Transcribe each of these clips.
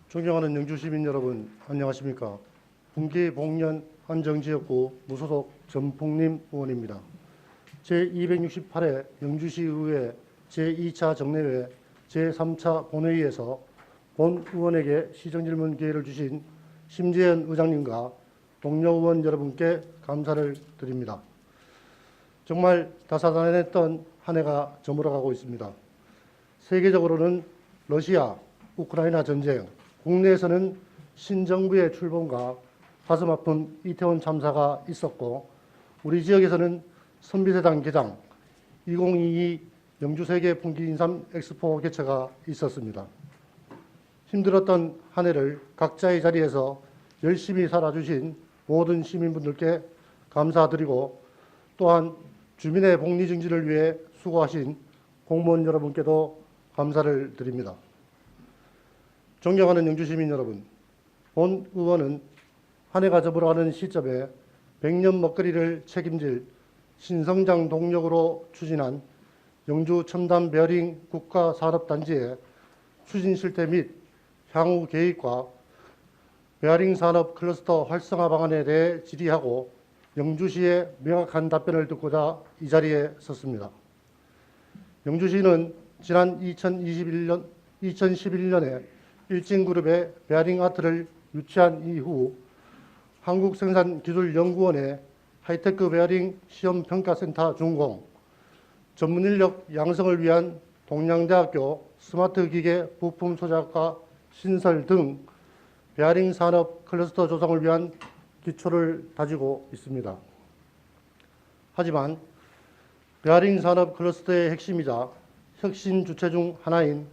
존경하는 영주 시민 여러분, 안녕하십니까? 분기 복년 안정지역구 무소속 전풍림 의원입니다. 제268회 영주시의회 제2차 정례회 제3차 본회의에서 본 의원에게 시정질문 기회를 주신 심재현 의장님과 동료 의원 여러분께 감사를 드립니다. 정말 다사다난했던 한 해가 저물어가고 있습니다. 세계적으로는 러시아, 우크라이나 전쟁, 국내에서는 신정부의 출범과 가슴 아픈 이태원 참사가 있었고, 우리 지역에서는 선비세당 개장, 2022 영주세계 풍기인삼 엑스포 개최가 있었습니다. 힘들었던 한 해를 각자의 자리에서 열심히 살아주신 모든 시민분들께 감사드리고, 또한 주민의 복리 증진을 위해 수고하신 공무원 여러분께도 감사를 드립니다. 존경하는 영주시민 여러분, 본 의원은 한 해가 접어가는 시점에 100년 먹거리를 책임질 신성장 동력으로 추진한 영주 첨단 베어링 국가산업단지의 추진 실태 및 향후 계획과 베어링 산업 클러스터 활성화 방안에 대해 질의하고 영주시의 명확한 답변을 듣고자 이 자리에 섰습니다. 영주시는 지난 2011년에 일진그룹의 베어링 아트를 유치한 이후 한국생산기술연구원의 하이테크 베어링 시험평가센터 준공, 전문인력 양성을 위한 동양대학교 스마트기계 부품 소재학과 신설 등 베어링 산업 클러스터 조성을 위한 기초를 다지고 있습니다. 하지만 베어링 산업 클러스터의 핵심이자 혁신 주체 중 하나인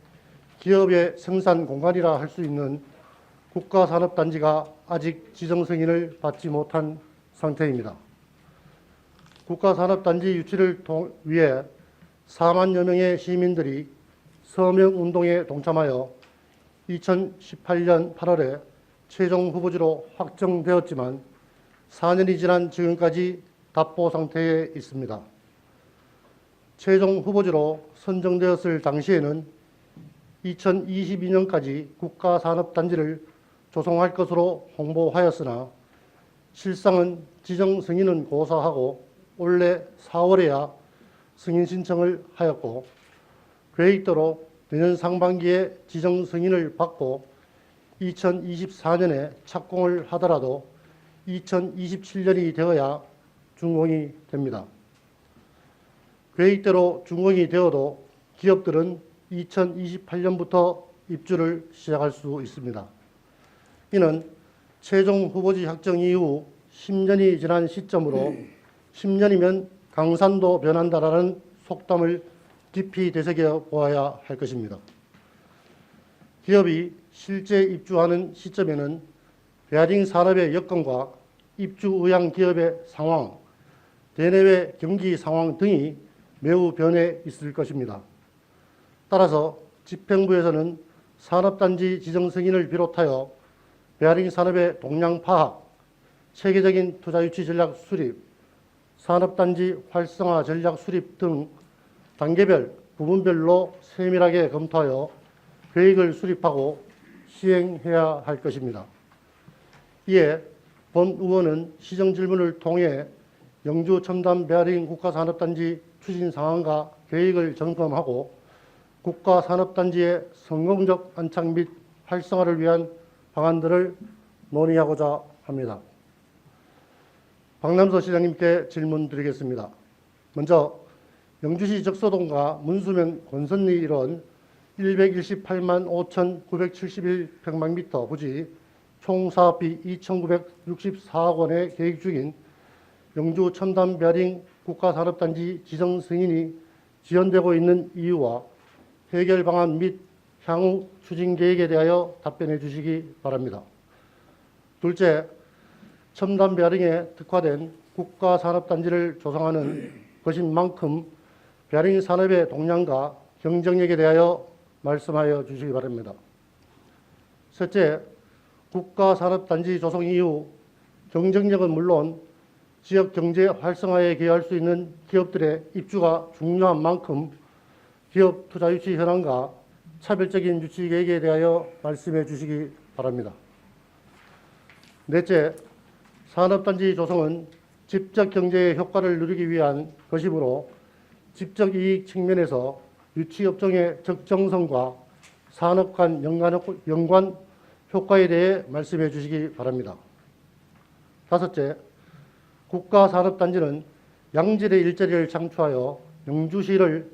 기업의 생산 공간이라 할 수 있는 국가산업단지가 아직 지정 승인을 받지 못한 상태입니다. 국가산업단지 유치를 위해 4만여 명의 시민들이 서명운동에 동참하여 2018년 8월에 최종 후보지로 확정되었지만 4년이 지난 지금까지 답보 상태에 있습니다. 최종 후보지로 선정되었을 당시에는 2022년까지 국가산업단지를 조성할 것으로 홍보하였으나 실상은 지정 승인은 고사하고 올해 4월에야 승인 신청을 하였고, 계획대로 내년 상반기에 지정 승인을 받고 2024년에 착공을 하더라도 2027년이 되어야 준공이 됩니다. 계획대로 준공이 되어도 기업들은 2028년부터 입주를 시작할 수 있습니다. 이는 최종 후보지 확정 이후 10년이 지난 시점으로 10년이면 강산도 변한다라는 속담을 깊이 되새겨 보아야 할 것입니다. 기업이 실제 입주하는 시점에는 베어링 산업의 여건과 입주 의향 기업의 상황, 대내외 경기 상황 등이 매우 변해 있을 것입니다. 따라서 집행부에서는 산업단지 지정 승인을 비롯하여 베어링 산업의 동향 파악, 체계적인 투자 유치 전략 수립, 산업단지 활성화 전략 수립 등 단계별, 부분별로 세밀하게 검토하여 계획을 수립하고 시행해야 할 것입니다. 이에 본 의원은 시정 질문을 통해 영주 첨단 베어링 국가산업단지 추진 상황과 계획을 점검하고 국가산업단지의 성공적 안착 및 활성화를 위한 방안들을 논의하고자 합니다. 박남서 시장님께 질문 드리겠습니다. 먼저 영주시 적소동과 문수면 권선리 일원 118만 5,971평방미터 부지 총 사업비 2,964억 원에 계획 중인 영주 첨단 베어링 국가산업단지 지정 승인이 지연되고 있는 이유와 해결 방안 및 향후 추진 계획에 대하여 답변해 주시기 바랍니다. 둘째, 첨단 베어링에 특화된 국가산업단지를 조성하는 것인 만큼 베어링 산업의 동향과 경쟁력에 대하여 말씀하여 주시기 바랍니다. 셋째, 국가산업단지 조성 이후 경쟁력은 물론 지역 경제 활성화에 기여할 수 있는 기업들의 입주가 중요한 만큼 기업 투자 유치 현황과 차별적인 유치 계획에 대하여 말씀해 주시기 바랍니다. 넷째, 산업단지 조성은 직접 경제의 효과를 누리기 위한 것이므로 직접 이익 측면에서 유치업종의 적정성과 산업 간 연관 효과에 대해 말씀해 주시기 바랍니다. 다섯째, 국가산업단지는 양질의 일자리를 창출하여 영주시를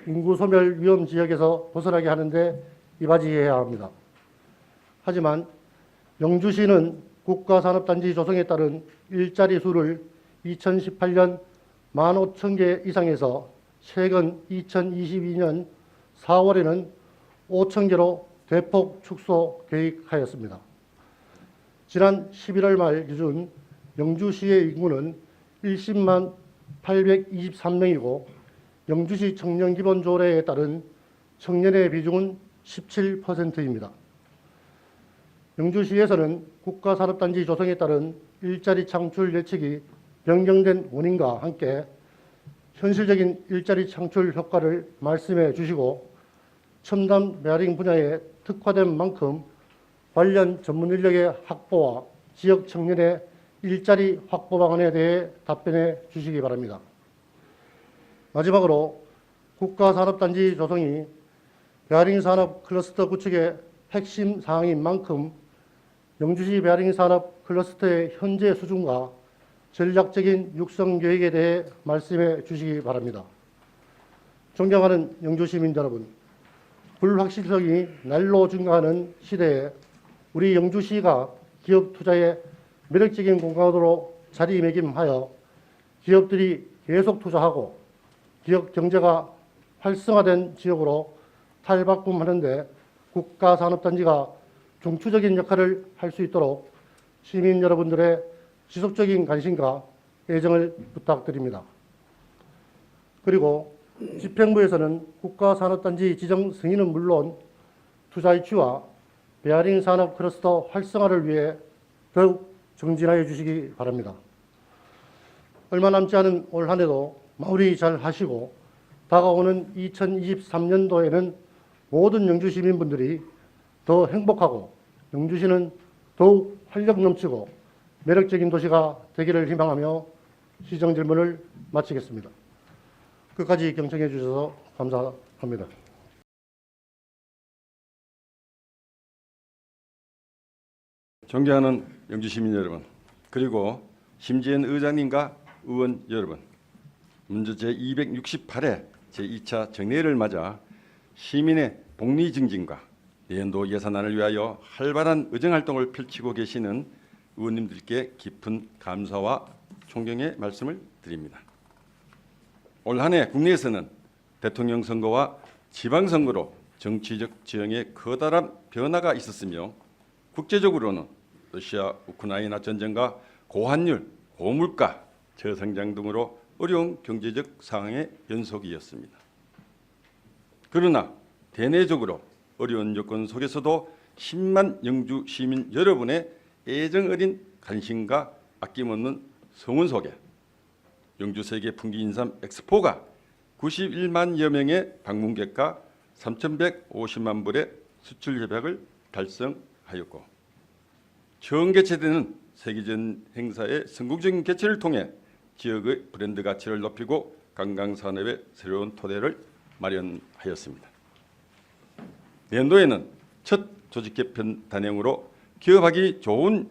인구소멸 위험 지역에서 벗어나게 하는데 이바지해야 합니다. 하지만 영주시는 국가산업단지 조성에 따른 일자리 수를 2018년 15,000개 이상에서 최근 2022년 4월에는 5,000개로 대폭 축소 계획하였습니다. 지난 11월 말 기준 영주시의 인구는 10만 823명이고 영주시 청년기본조례에 따른 청년의 비중은 17%입니다. 영주시에서는 국가산업단지 조성에 따른 일자리 창출 예측이 변경된 원인과 함께 현실적인 일자리 창출 효과를 말씀해 주시고 첨단 베어링 분야에 특화된 만큼 관련 전문 인력의 확보와 지역 청년의 일자리 확보 방안에 대해 답변해 주시기 바랍니다. 마지막으로 국가산업단지 조성이 베어링 산업 클러스터 구축의 핵심 사항인 만큼 영주시 베어링 산업 클러스터의 현재 수준과 전략적인 육성 계획에 대해 말씀해 주시기 바랍니다. 존경하는 영주 시민 여러분, 불확실성이 날로 증가하는 시대에 우리 영주시가 기업 투자에 매력적인 공간으로 자리매김하여 기업들이 계속 투자하고 지역 경제가 활성화된 지역으로 탈바꿈하는데 국가산업단지가 중추적인 역할을 할 수 있도록 시민 여러분들의 지속적인 관심과 애정을 부탁드립니다. 그리고 집행부에서는 국가산업단지 지정 승인은 물론 투자 유치와 베어링 산업 클러스터 활성화를 위해 더욱 정진하여 주시기 바랍니다. 얼마 남지 않은 올 한 해도 마무리 잘 하시고 다가오는 2023년도에는 모든 영주 시민분들이 더 행복하고 영주시는 더욱 활력 넘치고 매력적인 도시가 되기를 희망하며 시정 질문을 마치겠습니다. 끝까지 경청해 주셔서 감사합니다. 존경하는 영주 시민 여러분, 그리고 심재현 의장님과 의원 여러분, 먼저 제268회 제2차 정례를 맞아 시민의 복리 증진과 내년도 예산안을 위하여 활발한 의정활동을 펼치고 계시는 의원님들께 깊은 감사와 존경의 말씀을 드립니다. 올 한 해 국내에서는 대통령 선거와 지방선거로 정치적 지형에 커다란 변화가 있었으며 국제적으로는 러시아 우크라이나 전쟁과 고환율, 고물가, 저성장 등으로 어려운 경제적 상황의 연속이었습니다. 그러나 대내적으로 어려운 여건 속에서도 10만 영주 시민 여러분의 애정어린 관심과 아낌없는 성원 속에 영주 세계 풍기 인삼 엑스포가 91만여 명의 방문객과 3,150만 불의 수출 협약을 달성하였고 처음 개최되는 세계적인 행사의 성공적인 개최를 통해 지역의 브랜드 가치를 높이고 관광 산업의 새로운 토대를 마련하였습니다. 내년도에는 첫 조직 개편 단행으로 기업하기 좋은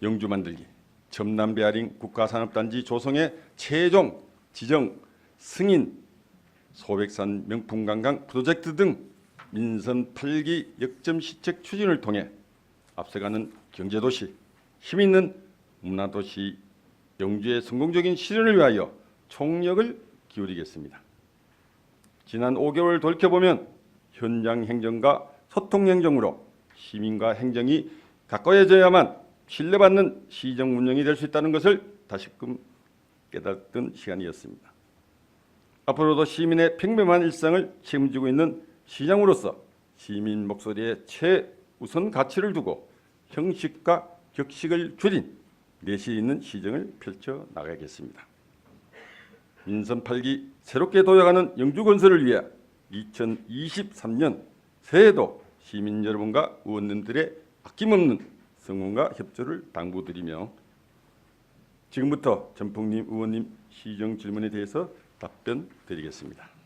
영주 만들기, 전남 베어링 국가산업단지 조성의 최종 지정 승인, 소백산 명품관광 프로젝트 등 민선 8기 역점 시책 추진을 통해 앞서가는 경제도시, 힘있는 문화도시 영주의 성공적인 실현을 위하여 총력을 기울이겠습니다. 지난 5개월 돌이켜보면 현장 행정과 소통 행정으로 시민과 행정이 가까워져야만 신뢰받는 시정 운영이 될 수 있다는 것을 다시금 깨닫던 시간이었습니다. 앞으로도 시민의 평범한 일상을 책임지고 있는 시장으로서 시민 목소리에 최우선 가치를 두고 형식과 격식을 줄인 내실 있는 시정을 펼쳐 나가겠습니다. 민선 8기 새롭게 도약하는 영주건설을 위해 2023년 새해도 시민 여러분과 의원님들의 아낌없는 성원과 협조를 당부드리며 지금부터 전풍님 의원님 시정 질문에 대해서 답변 드리겠습니다.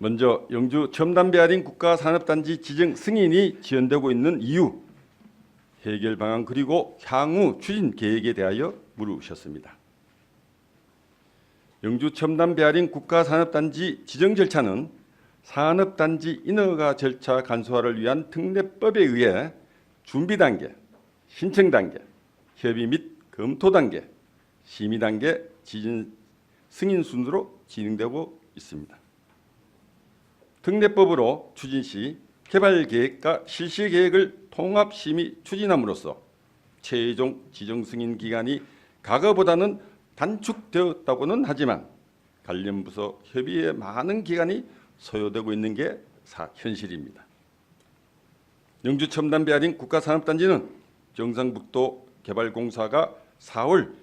먼저 영주 첨단배아린 국가산업단지 지정 승인이 지연되고 있는 이유, 해결 방안 그리고 향후 추진 계획에 대하여 물으셨습니다. 영주 첨단배아린 국가산업단지 지정 절차는 산업단지 인허가 절차 간소화를 위한 특례법에 의해 준비 단계, 신청 단계, 협의 및 검토 단계, 심의 단계, 지정 승인 순으로 진행되고 있습니다. 특례법으로 추진 시 개발 계획과 실시 계획을 통합 심의 추진함으로써 최종 지정 승인 기간이 과거보다는 단축되었다고는 하지만 관련 부서 협의에 많은 기간이 소요되고 있는 게 현실입니다. 영주 첨단배아린 국가산업단지는 경상북도 개발공사가 4월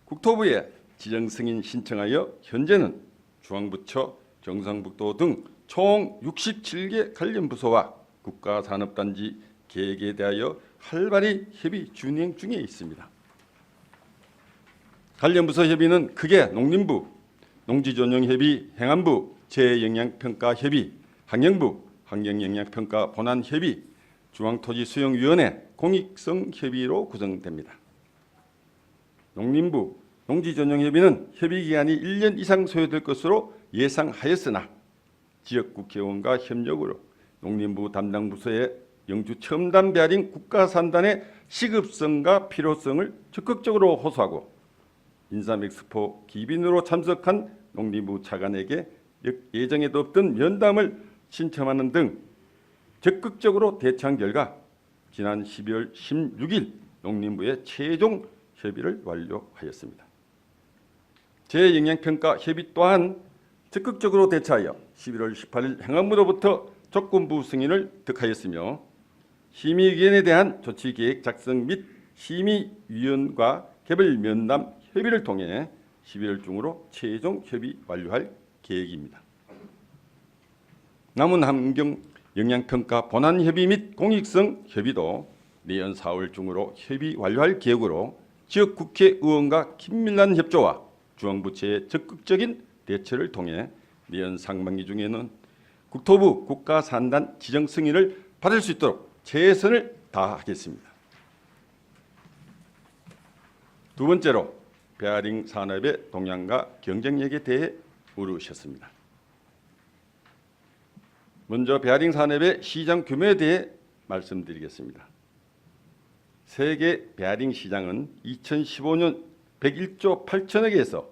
국토부에 지정 승인 신청하여 현재는 중앙부처, 경상북도 등 총 67개 관련 부서와 국가산업단지 계획에 대하여 활발히 협의 진행 중에 있습니다. 관련 부서 협의는 크게 농림부, 농지전용협의, 행안부, 재영향평가협의, 환경부, 환경영향평가 본안협의, 중앙토지수용위원회, 공익성협의로 구성됩니다. 농림부, 농지전용협의는 협의기간이 1년 이상 소요될 것으로 예상하였으나 지역국회의원과 협력으로 농림부 담당 부서의 영주 첨단배아린 국가산단의 시급성과 필요성을 적극적으로 호소하고 인삼엑스포 기빈으로 참석한 농림부 차관에게 예정에도 없던 면담을 신청하는 등 적극적으로 대처한 결과 지난 12월 16일 농림부의 최종 협의를 완료하였습니다. 재영향평가 협의 또한 적극적으로 대처하여 11월 18일 행안부로부터 조건부 승인을 득하였으며 심의위원회에 대한 조치계획 작성 및 심의위원과 개별 면담 협의를 통해 12월 중으로 최종 협의 완료할 계획입니다. 남은 환경 영향평가 본안 협의 및 공익성 협의도 내년 4월 중으로 협의 완료할 계획으로 지역 국회의원과 긴밀한 협조와 중앙부처의 적극적인 대처를 통해 내년 상반기 중에는 국토부 국가산단 지정 승인을 받을 수 있도록 최선을 다하겠습니다. 두 번째로 배아링 산업의 동향과 경쟁력에 대해 물으셨습니다. 먼저 배아링 산업의 시장 규모에 대해 말씀드리겠습니다. 세계 배아링 시장은 2015년 101조 8천억에서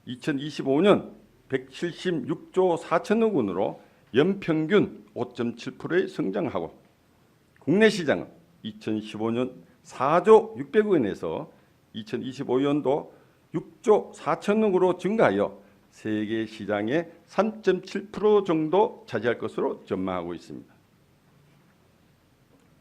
2025년 176조 4천억 원으로 연평균 5.7%의 성장하고 국내 시장은 2015년 4조 600억 원에서 2025년도 6조 4천억으로 증가하여 세계 시장의 3.7% 정도 차지할 것으로 전망하고 있습니다.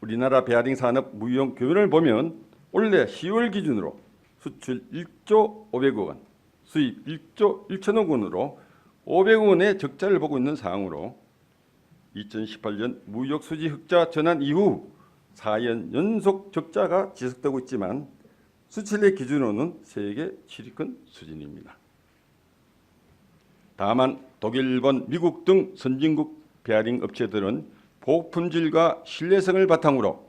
우리나라 배아링 산업 무역 규모를 보면 올해 10월 기준으로 수출 1조 500억 원, 수입 1조 1천억 원으로 500억 원의 적자를 보고 있는 상황으로 2018년 무역 수지 흑자 전환 이후 4년 연속 적자가 지속되고 있지만 수출액 기준으로는 세계 7위권 수준입니다. 다만 독일, 일본, 미국 등 선진국 배아링 업체들은 고품질과 신뢰성을 바탕으로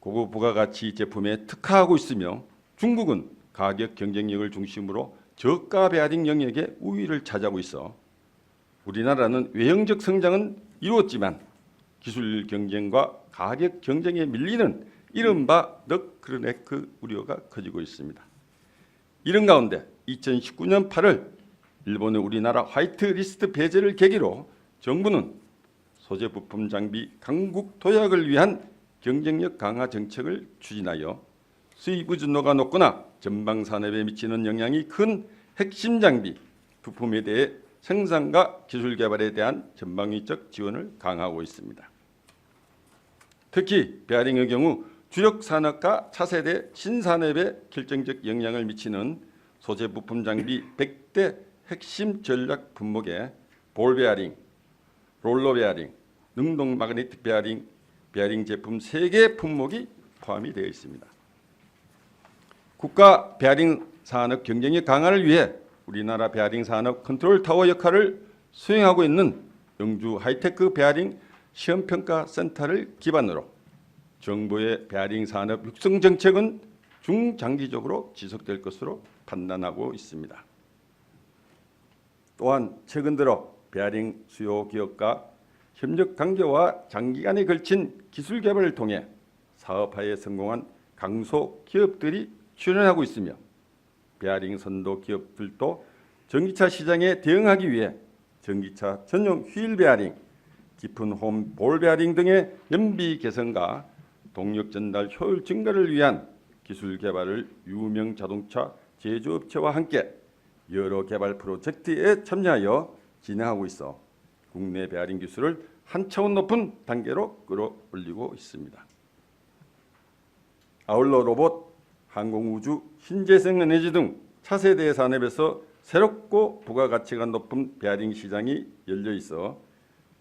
고급 부가가치 제품에 특화하고 있으며 중국은 가격 경쟁력을 중심으로 저가 배아링 영역에 우위를 차지하고 있어 우리나라는 외형적 성장은 이루었지만 기술 경쟁과 가격 경쟁에 밀리는 이른바 너클네크 우려가 커지고 있습니다. 이런 가운데 2019년 8월 일본의 우리나라 화이트리스트 배제를 계기로 정부는 소재 부품 장비 강국 도약을 위한 경쟁력 강화 정책을 추진하여 수입 의존도가 높거나 전방 산업에 미치는 영향이 큰 핵심 장비 부품에 대해 생산과 기술 개발에 대한 전방위적 지원을 강화하고 있습니다. 특히 배아링의 경우 주력 산업과 차세대 신산업에 결정적 영향을 미치는 소재 부품 장비 100대 핵심 전략 품목에 볼 베어링, 롤러 베어링, 능동 마그네틱 베어링 제품 3개 품목이 포함이 되어 있습니다. 국가 베어링 산업 경쟁력 강화를 위해 우리나라 베어링 산업 컨트롤 타워 역할을 수행하고 있는 영주 하이테크 베어링 시험평가 센터를 기반으로 정부의 베어링 산업 육성 정책은 중장기적으로 지속될 것으로 판단하고 있습니다. 또한 최근 들어 베어링 수요 기업과 협력 강조와 장기간에 걸친 기술 개발을 통해 사업화에 성공한 강소 기업들이 출현하고 있으며 베어링 선도 기업들도 전기차 시장에 대응하기 위해 전기차 전용 휠 베어링, 깊은 홈 볼 베어링 등의 연비 개선과 동력 전달 효율 증가를 위한 기술 개발을 유명 자동차 제조업체와 함께 여러 개발 프로젝트에 참여하여 진행하고 있어 국내 베어링 기술을 한 차원 높은 단계로 끌어올리고 있습니다. 아울러 로봇, 항공우주, 신재생 에너지 등 차세대 산업에서 새롭고 부가가치가 높은 베어링 시장이 열려 있어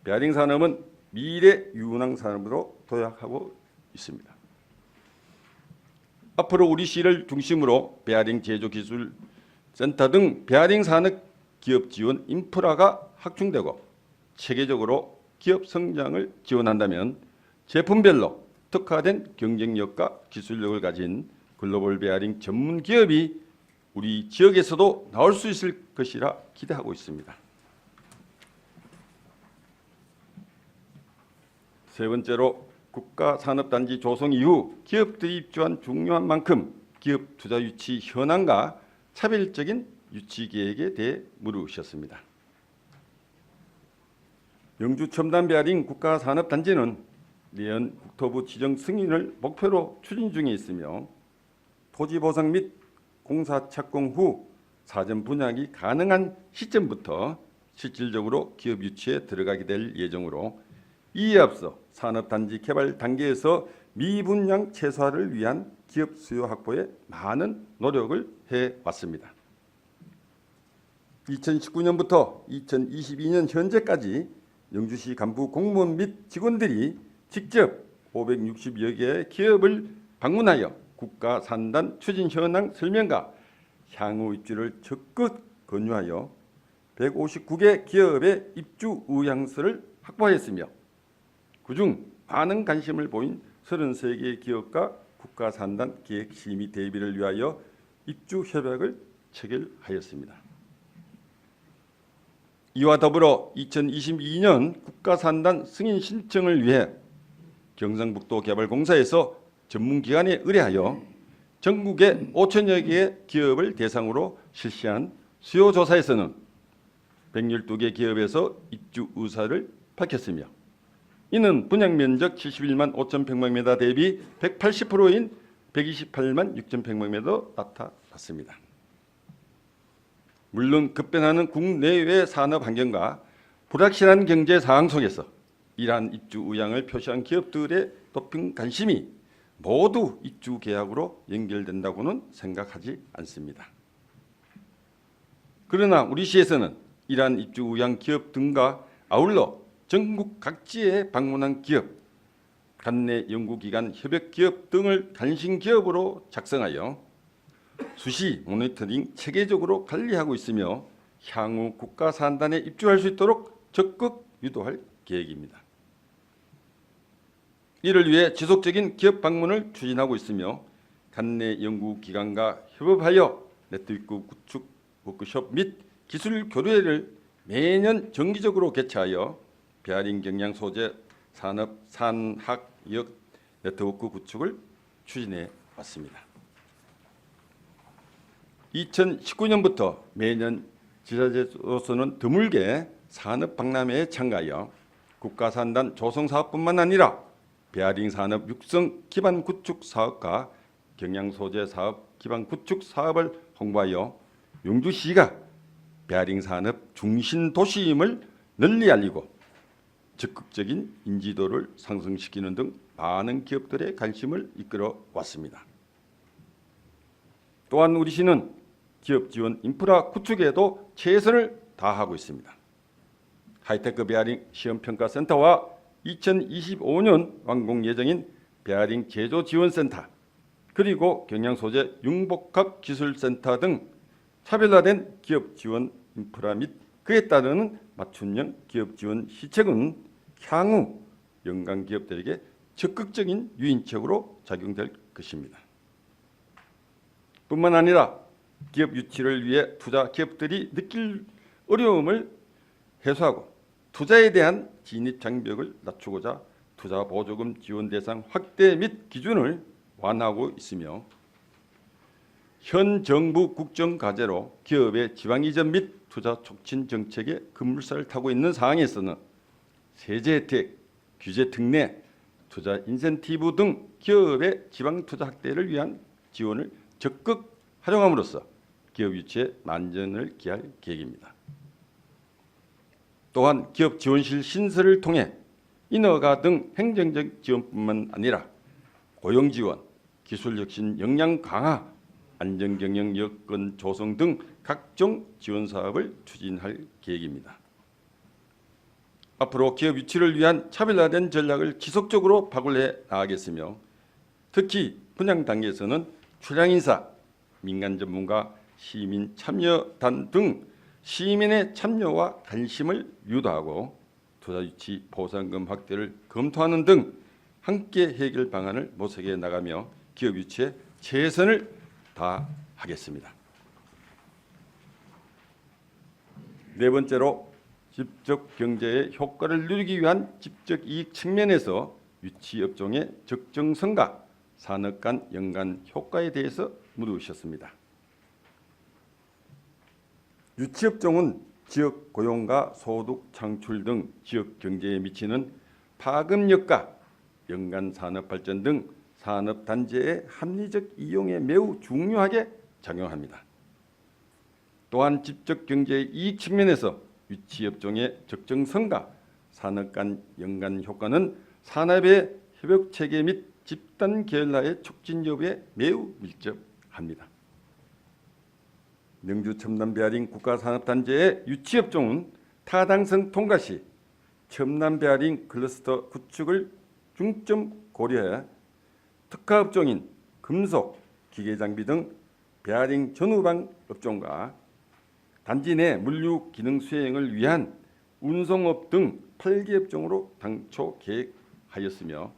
베어링 산업은 미래 유은왕 산업으로 도약하고 있습니다. 앞으로 우리 시를 중심으로 베어링 제조 기술 센터 등 베어링 산업 기업 지원 인프라가 확충되고 체계적으로 기업 성장을 지원한다면 제품별로 특화된 경쟁력과 기술력을 가진 글로벌 베어링 전문 기업이 우리 지역에서도 나올 수 있을 것이라 기대하고 있습니다. 세 번째로 국가산업단지 조성 이후 기업들이 입주한 중요한 만큼 기업 투자 유치 현황과 차별적인 유치 계획에 대해 물으셨습니다. 영주 첨단 베어링 국가산업단지는 내년 국토부 지정 승인을 목표로 추진 중에 있으며 토지 보상 및 공사 착공 후 사전 분양이 가능한 시점부터 실질적으로 기업 유치에 들어가게 될 예정으로 이에 앞서 산업단지 개발 단계에서 미분양 최소화를 위한 기업 수요 확보에 많은 노력을 해왔습니다. 2019년부터 2022년 현재까지 영주시 간부 공무원 및 직원들이 직접 560여 개의 기업을 방문하여 국가 산단 추진 현황 설명과 향후 입주를 적극 권유하여 159개 기업의 입주 의향서를 확보하였으며 그중 많은 관심을 보인 33개 기업과 국가 산단 계획 심의 대비를 위하여 입주 협약을 체결하였습니다. 이와 더불어 2022년 국가 산단 승인 신청을 위해 경상북도 개발공사에서 전문기관에 의뢰하여 전국의 5천여 개의 기업을 대상으로 실시한 수요조사에서는 112개 기업에서 입주 의사를 밝혔으며 이는 분양면적 71만 5천 평방미터 대비 180%인 128만 6천 평방미터 나타났습니다. 물론 급변하는 국내외 산업 환경과 불확실한 경제 상황 속에서 이러한 입주 의향을 표시한 기업들의 높은 관심이 모두 입주 계약으로 연결된다고는 생각하지 않습니다. 그러나 우리 시에서는 이러한 입주 의향 기업 등과 아울러 전국 각지에 방문한 기업, 관내 연구기관, 협력기업 등을 간신기업으로 작성하여 수시 모니터링 체계적으로 관리하고 있으며 향후 국가 산단에 입주할 수 있도록 적극 유도할 계획입니다. 이를 위해 지속적인 기업 방문을 추진하고 있으며 관내 연구기관과 협업하여 네트워크 구축 워크숍 및 기술 교류회를 매년 정기적으로 개최하여 베어링 경량 소재 산업 산학역 네트워크 구축을 추진해 왔습니다. 2019년부터 매년 지자체로서는 드물게 산업 박람회에 참가하여 국가산단 조성 사업뿐만 아니라 베어링 산업 육성 기반 구축 사업과 경량 소재 사업 기반 구축 사업을 홍보하여 영주시가 베어링 산업 중심 도시임을 널리 알리고 적극적인 인지도를 상승시키는 등 많은 기업들의 관심을 이끌어 왔습니다. 또한 우리 시는 기업 지원 인프라 구축에도 최선을 다하고 있습니다. 하이테크 베어링 시험평가센터와 2025년 완공 예정인 베어링 제조지원센터, 그리고 경양소재 융복합기술센터 등 차별화된 기업 지원 인프라 및 그에 따르는 맞춤형 기업 지원 시책은 향후 연간 기업들에게 적극적인 유인책으로 작용될 것입니다. 뿐만 아니라 기업 유치를 위해 투자 기업들이 느낄 어려움을 해소하고 투자에 대한 진입 장벽을 낮추고자 투자 보조금 지원 대상 확대 및 기준을 완화하고 있으며, 현 정부 국정 과제로 기업의 지방 이전 및 투자 촉진 정책에 급물살을 타고 있는 상황에서는 세제 혜택, 규제 특례, 투자 인센티브 등 기업의 지방 투자 확대를 위한 지원을 적극 활용함으로써 기업 유치에 만전을 기할 계획입니다. 또한 기업 지원실 신설을 통해 인허가 등 행정적 지원뿐만 아니라 고용 지원, 기술 혁신 역량 강화, 안전 경영 여건 조성 등 각종 지원 사업을 추진할 계획입니다. 앞으로 기업 유치를 위한 차별화된 전략을 지속적으로 박울해 나가겠으며, 특히 분양 단계에서는 출향 인사, 민간 전문가, 시민 참여단 등 시민의 참여와 관심을 유도하고 투자 유치 보상금 확대를 검토하는 등 함께 해결 방안을 모색해 나가며 기업 유치에 최선을 다하겠습니다. 네 번째로, 직접 경제의 효과를 누리기 위한 직접 이익 측면에서 유치 업종의 적정성과 산업 간 연간 효과에 대해서 물으셨습니다. 유치 업종은 지역 고용과 소득 창출 등 지역 경제에 미치는 파급력과 연간 산업 발전 등 산업 단지의 합리적 이용에 매우 중요하게 작용합니다. 또한 직접 경제의 이익 측면에서 유치 업종의 적정성과 산업 간 연간 효과는 산업의 협력 체계 및 집단 계열화의 촉진 여부에 매우 밀접합니다. 명주 첨단 베어링 국가산업단지의 유치 업종은 타당성 통과 시 첨단 베어링 클러스터 구축을 중점 고려해 특화 업종인 금속, 기계장비 등 베어링 전후방 업종과 단지 내 물류 기능 수행을 위한 운송업 등 8개 업종으로 당초 계획하였으며,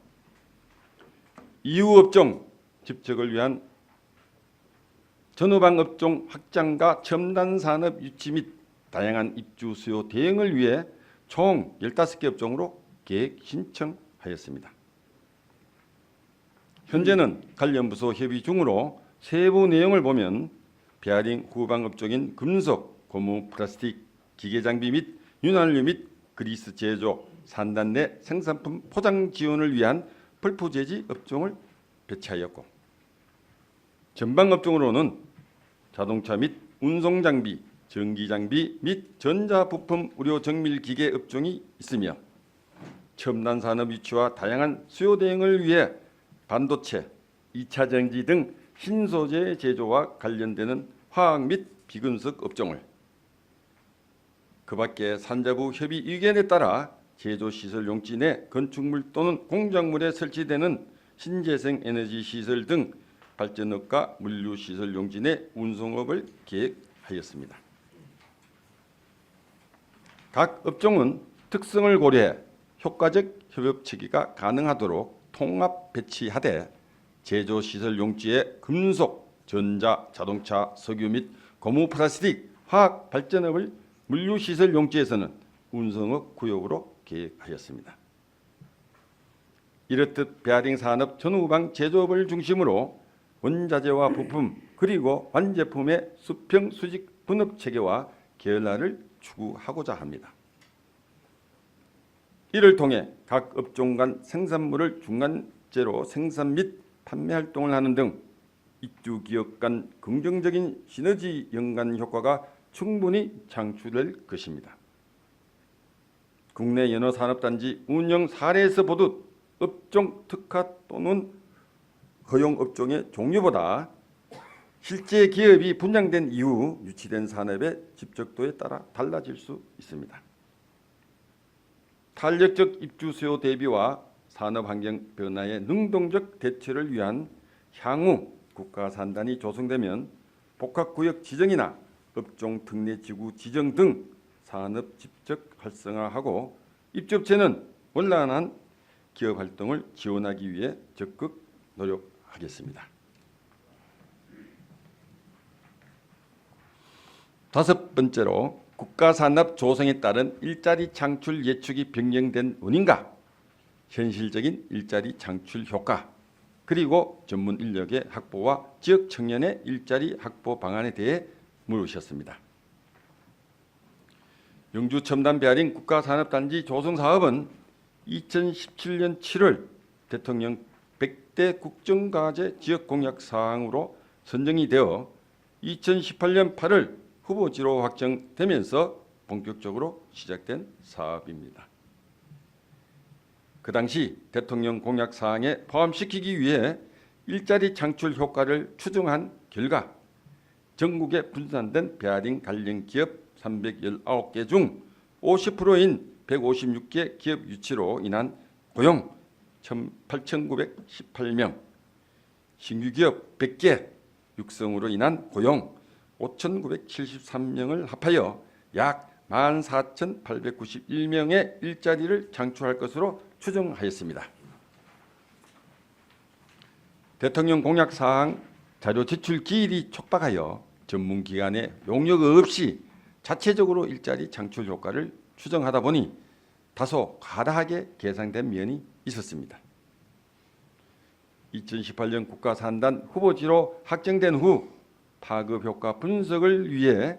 이후 업종 집적을 위한 전후방 업종 확장과 첨단 산업 유치 및 다양한 입주 수요 대응을 위해 총 15개 업종으로 계획 신청하였습니다. 현재는 관련 부서 협의 중으로 세부 내용을 보면 베어링 후방 업종인 금속, 고무, 플라스틱, 기계장비 및 윤활유 및 그리스 제조, 산단 내 생산품 포장 지원을 위한 펄프 제지 업종을 배치하였고, 전방 업종으로는 자동차 및 운송 장비, 전기 장비 및 전자 부품 의료 정밀 기계 업종이 있으며, 첨단 산업 유치와 다양한 수요 대응을 위해 반도체, 2차 전지 등 신소재 제조와 관련되는 화학 및 비금속 업종을, 그밖에 산자부 협의 의견에 따라 제조시설 용지 내 건축물 또는 공작물에 설치되는 신재생 에너지 시설 등 발전업과 물류시설 용지 내 운송업을 계획하였습니다. 각 업종은 특성을 고려해 효과적 협업 체계가 가능하도록 통합 배치하되, 제조시설 용지의 금속, 전자, 자동차, 석유 및 고무, 플라스틱, 화학 발전업을 물류시설 용지에서는 운송업 구역으로 계획하였습니다. 이렇듯 베어링 산업 전후방 제조업을 중심으로 원자재와 부품 그리고 완제품의 수평 수직 분업 체계와 계열화를 추구하고자 합니다. 이를 통해 각 업종 간 생산물을 중간재로 생산 및 판매 활동을 하는 등 입주 기업 간 긍정적인 시너지 연관 효과가 충분히 창출될 것입니다. 국내 연어 산업단지 운영 사례에서 보듯 업종 특화 또는 허용 업종의 종류보다 실제 기업이 분양된 이후 유치된 산업의 집적도에 따라 달라질 수 있습니다. 탄력적 입주 수요 대비와 산업 환경 변화의 능동적 대처를 위한 향후 국가산단이 조성되면 복합구역 지정이나 업종 특례지구 지정 등 산업 집적 활성화하고 입주업체는 원활한 기업 활동을 지원하기 위해 적극 노력하겠습니다. 다섯 번째로 국가산업 조성에 따른 일자리 창출 예측이 변경된 원인과 현실적인 일자리 창출 효과, 그리고 전문 인력의 확보와 지역 청년의 일자리 확보 방안에 대해 물으셨습니다. 영주 첨단 베어링 국가산업단지 조성 사업은 2017년 7월 대통령 100대 국정과제 지역 공약 사항으로 선정이 되어 2018년 8월 후보지로 확정되면서 본격적으로 시작된 사업입니다. 그 당시 대통령 공약 사항에 포함시키기 위해 일자리 창출 효과를 추정한 결과 전국에 분산된 베어링 관련 기업 319개 중 50%인 156개 기업 유치로 인한 고용 8,918명, 신규 기업 100개 육성으로 인한 고용 5,973명을 합하여 약 14,891명의 일자리를 창출할 것으로 추정하였습니다. 대통령 공약 사항 자료 제출 기일이 촉박하여 전문기관의 용역 없이 자체적으로 일자리 창출 효과를 추정하다 보니 다소 과다하게 계산된 면이 있었습니다. 2018년 국가산단 후보지로 확정된 후 파급 효과 분석을 위해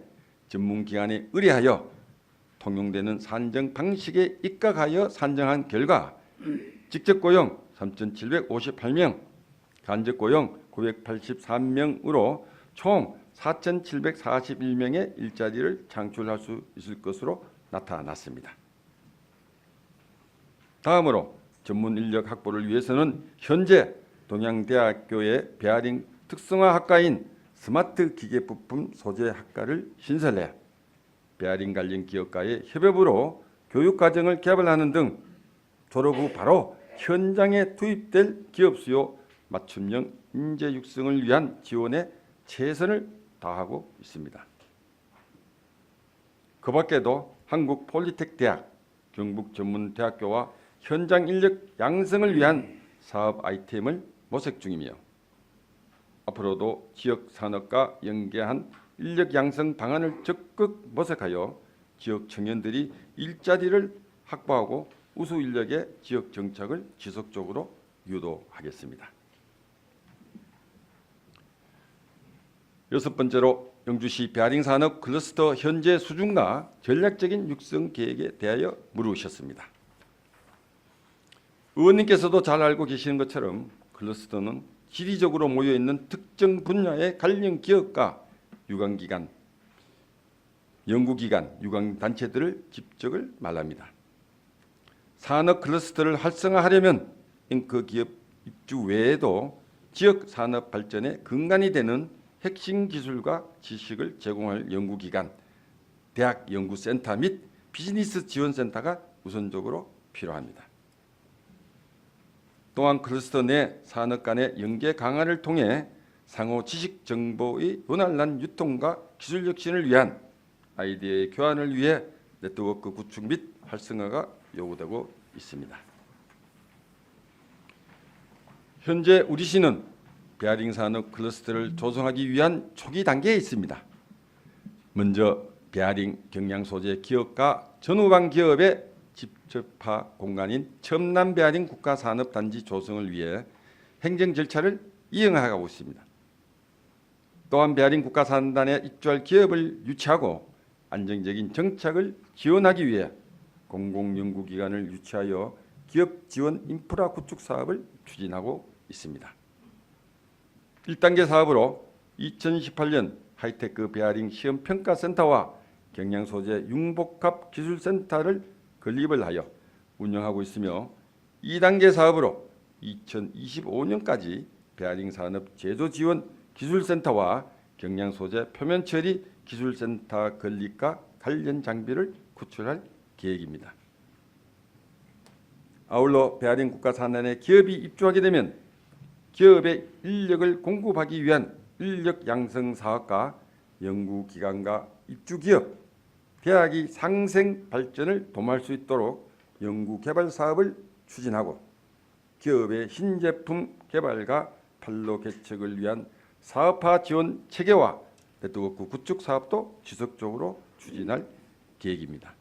전문기관에 의뢰하여 통용되는 산정 방식에 입각하여 산정한 결과 직접 고용 3,758명, 간접 고용 983명으로 총 4,741명의 일자리를 창출할 수 있을 것으로 나타났습니다. 다음으로 전문 인력 확보를 위해서는 현재 동양대학교의 베어링 특성화 학과인 스마트 기계부품 소재 학과를 신설해 베어링 관련 기업과의 협업으로 교육과정을 개발하는 등 졸업 후 바로 현장에 투입될 기업 수요 맞춤형 인재 육성을 위한 지원에 최선을 다하고 있습니다. 그 밖에도 한국폴리텍대학, 경북전문대학교와 현장 인력 양성을 위한 사업 아이템을 모색 중이며 앞으로도 지역 산업과 연계한 인력 양성 방안을 적극 모색하여 지역 청년들이 일자리를 확보하고 우수 인력의 지역 정착을 지속적으로 유도하겠습니다. 여섯 번째로 영주시 베어링 산업 클러스터 현재 수준과 전략적인 육성 계획에 대하여 물으셨습니다. 의원님께서도 잘 알고 계시는 것처럼 클러스터는 지리적으로 모여있는 특정 분야의 관련 기업과 유관기관, 연구기관, 유관단체들을 집적을 말합니다. 산업 클러스터를 활성화하려면 앵커 기업 입주 외에도 지역 산업 발전의 근간이 되는 핵심 기술과 지식을 제공할 연구기관, 대학 연구센터 및 비즈니스 지원센터가 우선적으로 필요합니다. 또한 클러스터 내 산업 간의 연계 강화를 통해 상호 지식 정보의 원활한 유통과 기술 혁신을 위한 아이디어의 교환을 위해 네트워크 구축 및 활성화가 요구되고 있습니다. 현재 우리 시는 베어링 산업 클러스터를 조성하기 위한 초기 단계에 있습니다. 먼저 베어링 경량 소재 기업과 전후방 기업의 집접화 공간인 첨단 베어링 국가산업단지 조성을 위해 행정 절차를 이행하고 있습니다. 또한 베어링 국가산단에 입주할 기업을 유치하고 안정적인 정착을 지원하기 위해 공공연구기관을 유치하여 기업 지원 인프라 구축 사업을 추진하고 있습니다. 1단계 사업으로 2018년 하이테크 베어링 시험평가센터와 경량소재 융복합 기술센터를 건립을 하여 운영하고 있으며 2단계 사업으로 2025년까지 베어링 산업 제조 지원 기술센터와 경량소재 표면처리 기술센터 건립과 관련 장비를 구출할 계획입니다. 아울러 베아링 국가산업에 기업이 입주하게 되면 기업의 인력을 공급하기 위한 인력 양성 사업과 연구기관과 입주기업, 대학이 상생 발전을 도모할 수 있도록 연구개발 사업을 추진하고 기업의 신제품 개발과 판로 개척을 위한 사업화 지원 체계와 네트워크 구축 사업도 지속적으로 추진할 계획입니다.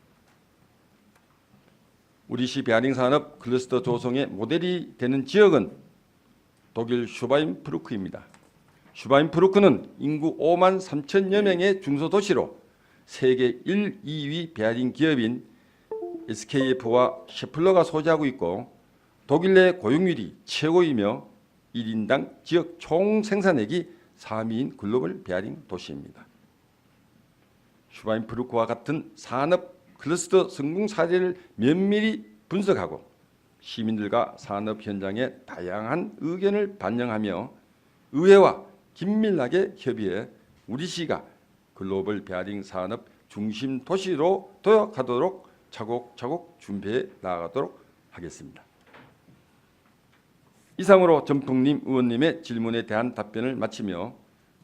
우리시 베아링 산업 클러스터 조성의 모델이 되는 지역은 독일 슈바인프루크입니다. 슈바인프루크는 인구 5만 3천여 명의 중소도시로 세계 1, 2위 베아링 기업인 SKF와 셰플러가 소재하고 있고 독일 내 고용률이 최고이며 1인당 지역 총 생산액이 3위인 글로벌 베아링 도시입니다. 슈바인프루크와 같은 산업 클러스터 성공 사례를 면밀히 분석하고 시민들과 산업 현장의 다양한 의견을 반영하며 의회와 긴밀하게 협의해 우리시가 글로벌 베아링 산업 중심 도시로 도약하도록 차곡차곡 준비해 나아가도록 하겠습니다. 이상으로 전풍님 의원님의 질문에 대한 답변을 마치며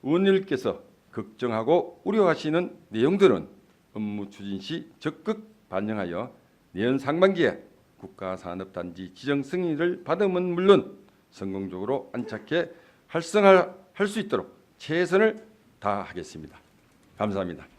의원님께서 걱정하고 우려하시는 내용들은 업무 추진 시 적극 반영하여 내년 상반기에 국가산업단지 지정 승인을 받으면 물론 성공적으로 안착해 활성화할 수 있도록 최선을 다하겠습니다. 감사합니다.